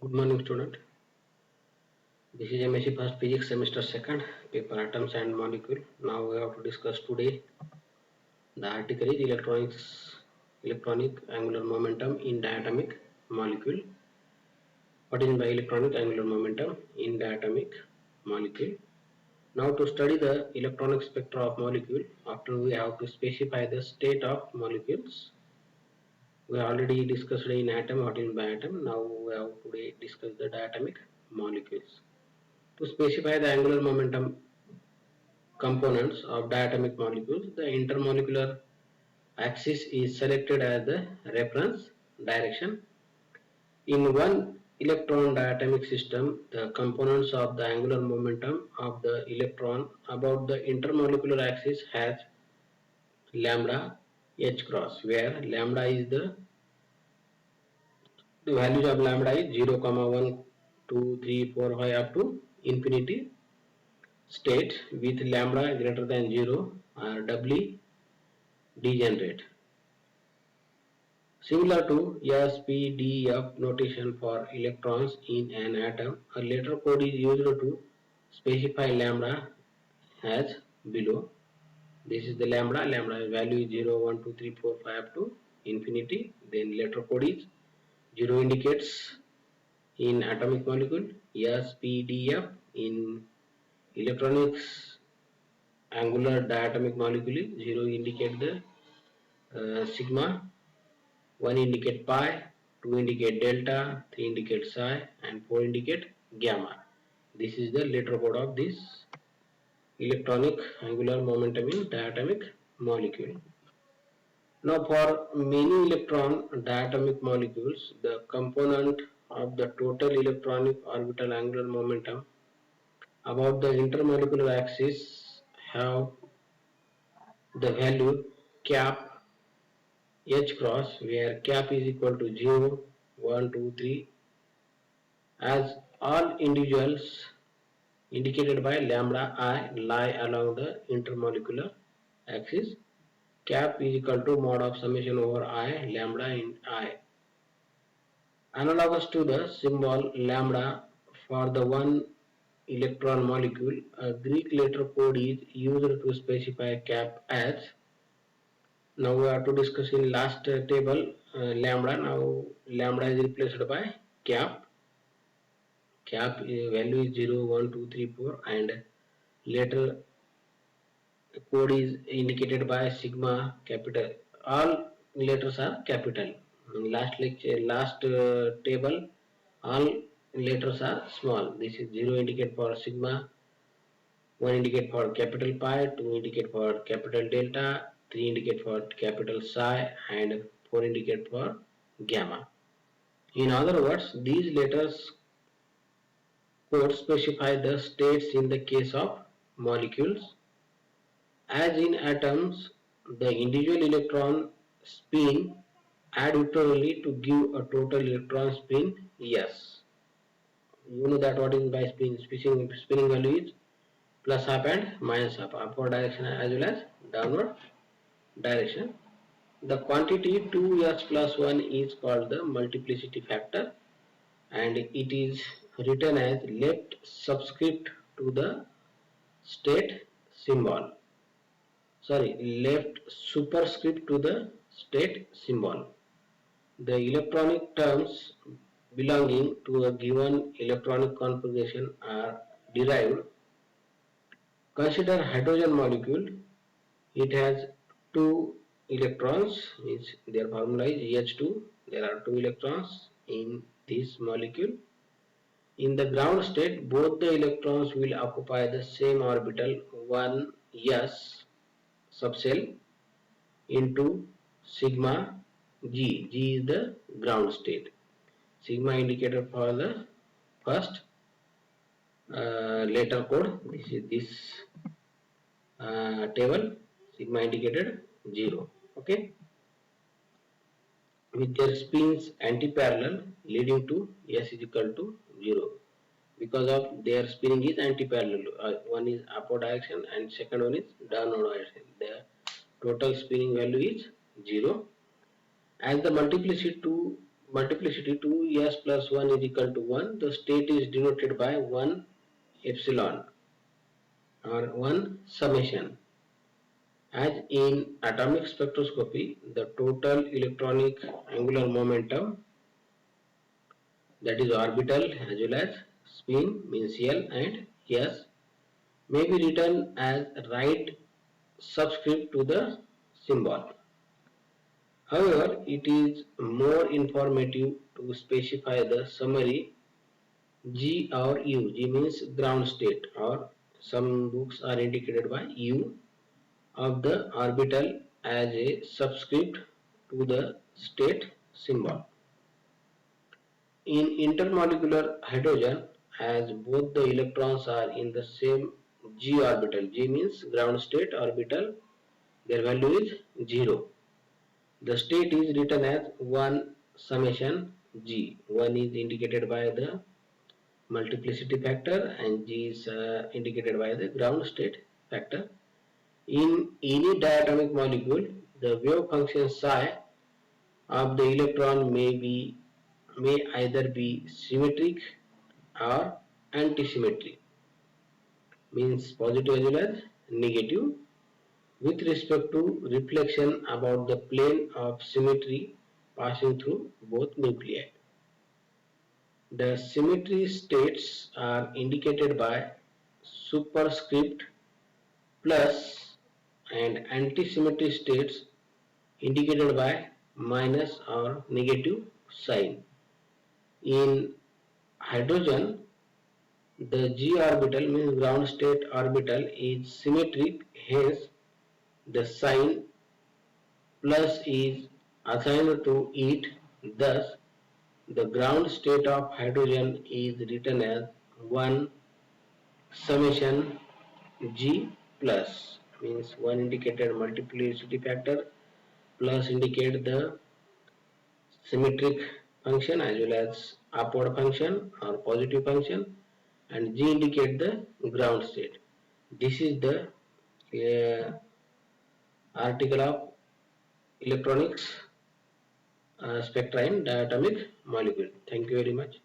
Good morning, student. This is MSc First Physics Semester 2nd, paper Atoms and Molecule. Now we have to discuss today the article is electronic angular momentum in diatomic molecule. What is by electronic angular momentum in diatomic molecule? Now to study the electronic spectra of molecule, after we have to specify the state of molecules. We already discussed in atom what is by atom. Now we have today discuss the diatomic molecules. To specify the angular momentum components of diatomic molecules, the intermolecular axis is selected as the reference direction. In one electron diatomic system, the components of the angular momentum of the electron about the intermolecular axis has lambda h cross, where lambda is the values of lambda is 0, 1, 2, 3, 4, 5 up to infinity state with lambda greater than 0 are doubly degenerate. Similar to SPDF notation for electrons in an atom, a letter code is used to specify lambda as below. This is the lambda. Lambda value is 0, 1, 2, 3, 4, 5 up to infinity. Then letter code is 0 indicates in atomic molecule, SPDF in electronics angular diatomic molecule, 0 indicate the sigma, 1 indicate pi, 2 indicate delta, 3 indicate psi and 4 indicate gamma. This is the letter code of this electronic angular momentum in diatomic molecule. Now for many electron diatomic molecules, the component of the total electronic orbital angular momentum about the intermolecular axis have the value cap h cross, where cap is equal to 0, 1, 2, 3, as all individuals indicated by lambda I lie along the intermolecular axis. Cap is equal to mod of summation over I lambda in I. Analogous to the symbol lambda for the one electron molecule, a Greek letter code is used to specify cap as. Now we have to discuss in last table lambda. Now lambda is replaced by cap. Cap value is 0, 1, 2, 3, 4 and later code is indicated by sigma capital. All letters are capital. In last lecture, last table, all letters are small. This is 0 indicate for sigma, 1 indicate for capital pi, 2 indicate for capital delta, 3 indicate for capital psi and 4 indicate for gamma. In other words, these letters codes specify the states in the case of molecules. As in atoms, the individual electron spin add victorially to give a total electron spin S. You know that what is by spinning value is plus half and minus half, upward direction as well as downward direction. The quantity 2s plus 1 is called the multiplicity factor and it is written as left subscript to the state symbol. Left superscript to the state symbol. The electronic terms belonging to a given electronic configuration are derived. Consider hydrogen molecule. It has two electrons. Their formula is EH2. There are two electrons in this molecule. In the ground state, both the electrons will occupy the same orbital, one s subshell into sigma g. G is the ground state. Sigma indicated for the first letter code. This is this table. Sigma indicated 0. Okay. With their spins anti-parallel leading to S is equal to 0. Because of their spinning is anti-parallel. One is upward direction and second one is downward direction. The total spinning value is 0. As the multiplicity multiplicity 2s plus 1 is equal to 1, the state is denoted by 1 epsilon or 1 summation. As in atomic spectroscopy, the total electronic angular momentum, that is orbital as well as spin means L and S, may be written as right subscript to the symbol. However, it is more informative to specify the summary G or U. G means ground state, or some books are indicated by U of the orbital as a subscript to the state symbol. In intermolecular hydrogen, as both the electrons are in the same G orbital, G means ground state orbital, their value is 0. The state is written as 1 summation G. 1 is indicated by the multiplicity factor and G is indicated by the ground state factor. In any diatomic molecule, the wave function psi of the electron may either be symmetric or antisymmetric, means positive as well as negative, with respect to reflection about the plane of symmetry passing through both nuclei. The symmetry states are indicated by superscript plus, and antisymmetry states indicated by minus or negative sign. In hydrogen, the g orbital means ground state orbital is symmetric, hence the sign plus is assigned to it. Thus, the ground state of hydrogen is written as 1 summation G plus, means 1 indicated multiplicity factor, plus indicate the symmetric function as well as upward function or positive function, and G indicate the ground state. This is the article of electronics spectra in diatomic molecule. Thank you very much.